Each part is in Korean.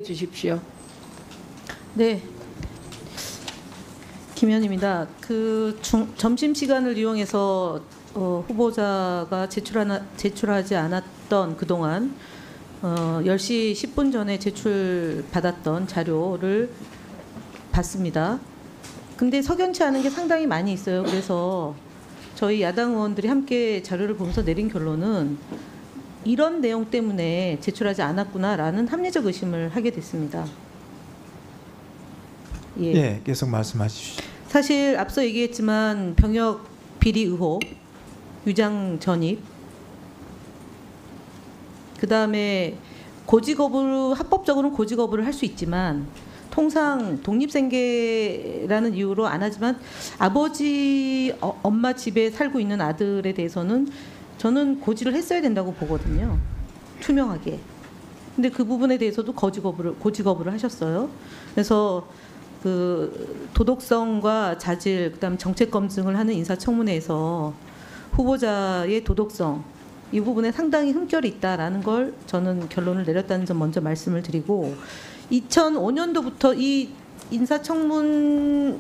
주십시오. 네, 김현입니다. 점심 시간을 이용해서 후보자가 제출하지 않았던 그동안 10시 10분 전에 제출받았던 자료를 봤습니다. 근데 석연치 않은 게 상당히 많이 있어요. 그래서 저희 야당 의원들이 함께 자료를 보면서 내린 결론은 이런 내용 때문에 제출하지 않았구나라는 합리적 의심을 하게 됐습니다. 예, 계속 말씀하십시오. 사실 앞서 얘기했지만 병역 비리 의혹, 유장 전입, 그다음에 합법적으로는 고지 거부를 할 수 있지만 통상 독립생계라는 이유로 안 하지만 아버지, 엄마 집에 살고 있는 아들에 대해서는 저는 고지를 했어야 된다고 보거든요. 투명하게. 근데 그 부분에 대해서도 고지 거부를 하셨어요. 그래서 그 도덕성과 자질, 그다음 정책 검증을 하는 인사청문회에서 후보자의 도덕성 이 부분에 상당히 흠결이 있다라는 걸 저는 결론을 내렸다는 점 먼저 말씀을 드리고 2005년도부터 이 인사청문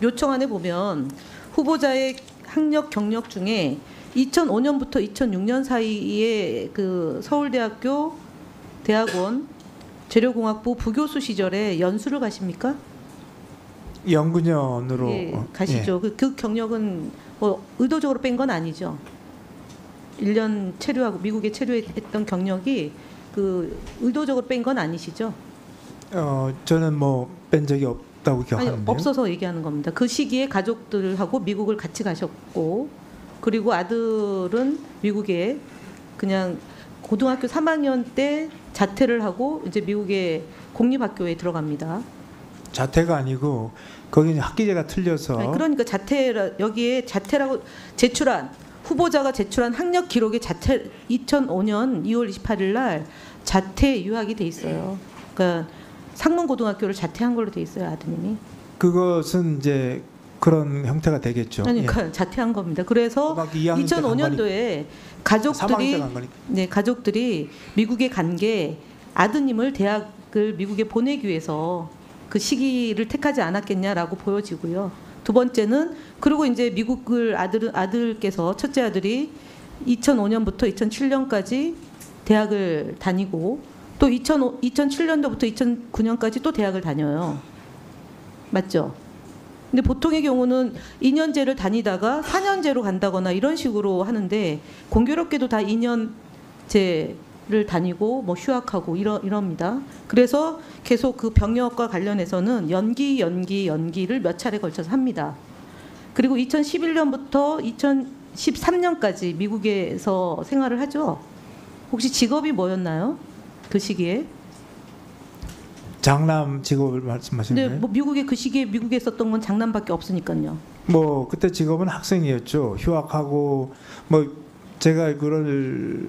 요청안에 보면 후보자의 학력 경력 중에 2005년부터 2006년 사이에 그 서울대학교 대학원 재료공학부 부교수 시절에 연수를 가십니까? 연구년으로 예, 가시죠. 예. 그 경력은 뭐 의도적으로 뺀 건 아니죠. 1년 체류하고 미국에 체류했던 경력이 그 의도적으로 뺀 건 아니시죠? 저는 뭐 뺀 적이 없다고 기억하는데요. 아니, 없어서 얘기하는 겁니다. 그 시기에 가족들하고 미국을 같이 가셨고 그리고 아들은 미국에 그냥 고등학교 3학년 때 자퇴를 하고 이제 미국의 공립학교에 들어갑니다. 자퇴가 아니고 거기는 학기제가 틀려서 아니, 그러니까 여기에 자퇴라고 후보자가 제출한 학력 기록에 2005년 2월 28일 날 자퇴 유학이 돼 있어요. 그러니까 상문고등학교를 자퇴한 걸로 돼 있어요, 아드님이. 그것은 이제 그런 형태가 되겠죠. 그러니까 예. 자퇴한 겁니다. 그래서 2005년도에 가족들이 미국에 간 게 아드님을 대학을 미국에 보내기 위해서 그 시기를 택하지 않았겠냐라고 보여지고요. 두 번째는 그리고 이제 미국을 아들께서 첫째 아들이 2005년부터 2007년까지 대학을 다니고 또 2007년도부터 2009년까지 또 대학을 다녀요. 맞죠? 근데 보통의 경우는 2년제를 다니다가 4년제로 간다거나 이런 식으로 하는데 공교롭게도 다 2년제를 다니고 뭐 휴학하고 이럽니다. 그래서 계속 그 병역과 관련해서는 연기를 몇 차례 걸쳐서 합니다. 그리고 2011년부터 2013년까지 미국에서 생활을 하죠. 혹시 직업이 뭐였나요? 그 시기에? 장남 직업을 말씀하시는 거예요? 뭐 미국에 썼던 건 장남밖에 없으니까요. 뭐 그때 직업은 학생이었죠. 휴학하고 뭐 제가 그걸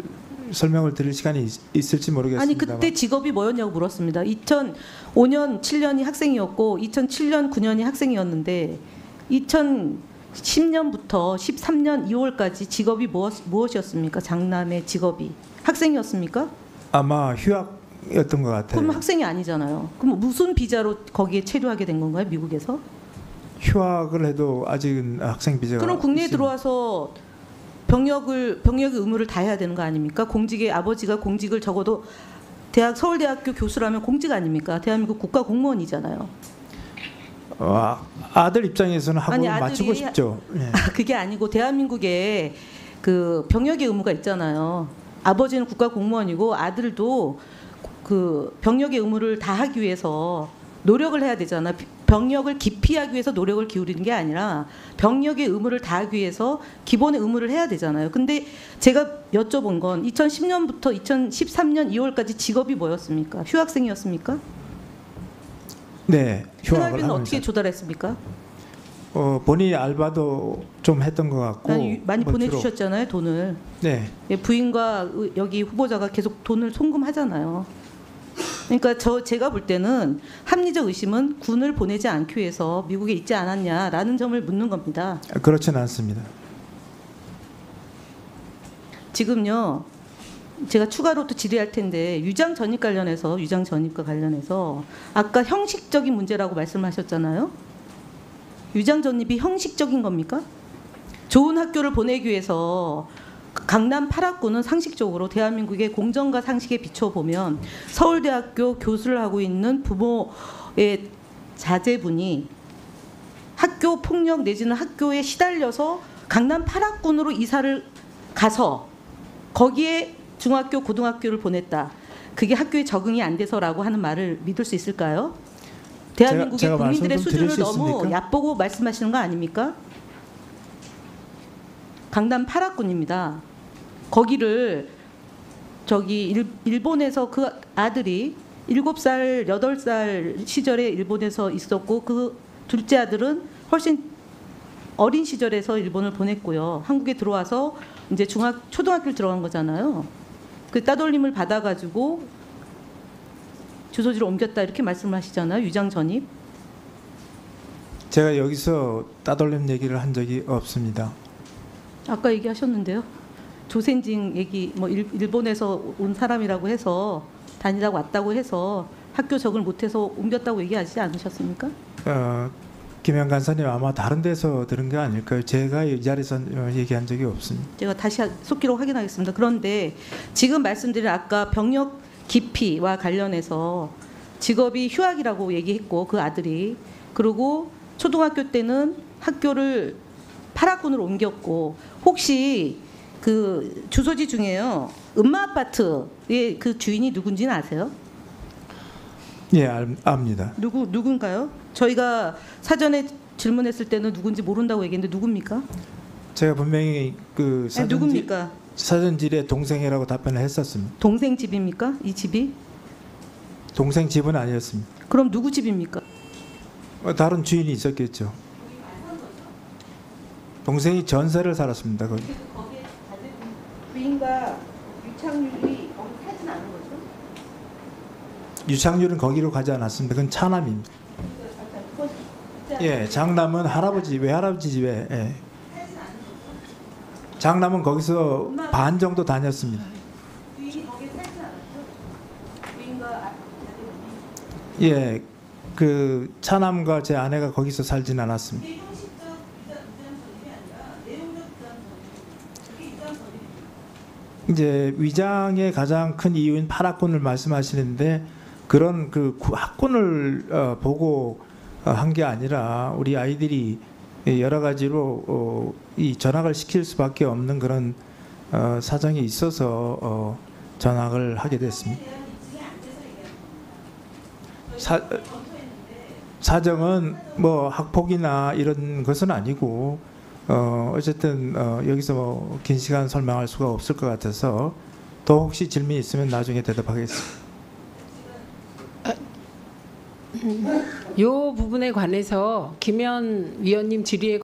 설명을 드릴 시간이 있을지 모르겠습니다. 아니 그때 직업이 뭐였냐고 물었습니다. 2005년 7년이 학생이었고 2007년 9년이 학생이었는데 2010년부터 13년 2월까지 직업이 무엇이었습니까? 장남의 직업이 학생이었습니까? 아마 휴학이었던 것 같아요. 그럼 학생이 아니잖아요. 그럼 무슨 비자로 거기에 체류하게 된 건가요? 미국에서? 휴학을 해도 아직은 학생 비자가. 그럼 국내에 들어와서 병역의 의무를 다해야 되는 거 아닙니까? 아버지가 공직을 적어도 서울대학교 교수라면 공직 아닙니까? 대한민국 국가 공무원이잖아요. 아들 입장에서는 학업을 마치고 싶죠. 예. 그게 아니고 대한민국에 그 병역의 의무가 있잖아요. 아버지는 국가 공무원이고 아들도 그 병역의 의무를 다하기 위해서 노력을 해야 되잖아. 병역을 기피하기 위해서 노력을 기울이는 게 아니라 병역의 의무를 다하기 위해서 기본의 의무를 해야 되잖아요. 근데 제가 여쭤본 건 2010년부터 2013년 2월까지 직업이 뭐였습니까? 휴학생이었습니까? 네. 생활비는 어떻게 조달했습니까? 본인이 알바도 좀 했던 것 같고 많이 보내주셨잖아요, 돈을. 네. 부인과 여기 후보자가 계속 돈을 송금하잖아요. 그러니까 제가 볼 때는 합리적 의심은 군을 보내지 않기 위해서 미국에 있지 않았냐라는 점을 묻는 겁니다. 그렇지는 않습니다. 지금요 제가 추가로 또 질의할 텐데 유장 전입과 관련해서 아까 형식적인 문제라고 말씀하셨잖아요. 유장 전입이 형식적인 겁니까? 좋은 학교를 보내기 위해서 강남 8학구는 상식적으로 대한민국의 공정과 상식에 비춰보면 서울대학교 교수를 하고 있는 부모의 자제분이 학교 폭력 내지는 학교에 시달려서 강남 8학군으로 이사를 가서 거기에 중학교, 고등학교를 보냈다. 그게 학교에 적응이 안 돼서라고 하는 말을 믿을 수 있을까요? 대한민국의 제가 국민들의 말씀 좀 드릴 수준을 수 너무 있습니까? 얕보고 말씀하시는 거 아닙니까? 강남 8학군입니다. 거기를 일본에서 그 아들이 7살, 8살 시절에 일본에서 있었고 그 둘째 아들은 훨씬 어린 시절에서 일본을 보냈고요. 한국에 들어와서 이제 초등학교를 들어간 거잖아요. 그 따돌림을 받아가지고 주소지를 옮겼다 이렇게 말씀하시잖아요. 유장 전입. 제가 여기서 따돌림 얘기를 한 적이 없습니다. 아까 얘기하셨는데요. 조센징 얘기 뭐 일본에서 온 사람이라고 해서 다니다가 왔다고 해서 학교 적응을 못해서 옮겼다고 얘기하지 않으셨습니까? 김현 간사님 아마 다른 데서 들은 게 아닐까요? 제가 이 자리에서 얘기한 적이 없습니다. 제가 다시 속기록 확인하겠습니다. 그런데 지금 말씀드린 아까 병역 기피와 관련해서 직업이 휴학이라고 얘기했고 그 아들이 그리고 초등학교 때는 학교를 8학군으로 옮겼고 혹시 그 주소지 중에요. 음마 아파트의 그 주인이 누군지는 아세요? 예, 압니다. 누군가요? 저희가 사전에 질문했을 때는 누군지 모른다고 얘기했는데 누굽니까? 제가 분명히 그 누굽니까? 사전질의 동생이라고 답변을 했었습니다. 동생 집입니까? 이 집이? 동생 집은 아니었습니다. 그럼 누구 집입니까? 다른 주인이 있었겠죠. 동생이 전세를 살았습니다. 거기. 거기에 부인과 유착률이 거기 살진 않은 거죠? 유착률은 거기로 가지 않았습니다. 그건 차남입니다. 예, 장남은 외할아버지 집에. 예. 장남은 거기서 반 정도 다녔습니다. 부인이 거기에 살진 않았죠? 부인과 예, 그 차남과 제 아내가 거기서 살진 않았습니다. 이게 형식적 유장 전입이 아니라 내용적 유장 전입. 그게 유장 전입입니다. 이제 위장의 가장 큰 이유인 8학군을 말씀하시는데 그런 그 학군을 보고 한 게 아니라 우리 아이들이 여러 가지로 이 전학을 시킬 수밖에 없는 그런 사정이 있어서 전학을 하게 됐습니다. 사정은 뭐 학폭이나 이런 것은 아니고 어쨌든 여기서 뭐 긴 시간 설명할 수가 없을 것 같아서 더 혹시 질문이 있으면 나중에 대답하겠습니다. 이 부분에 관해서 김현 위원님 질의에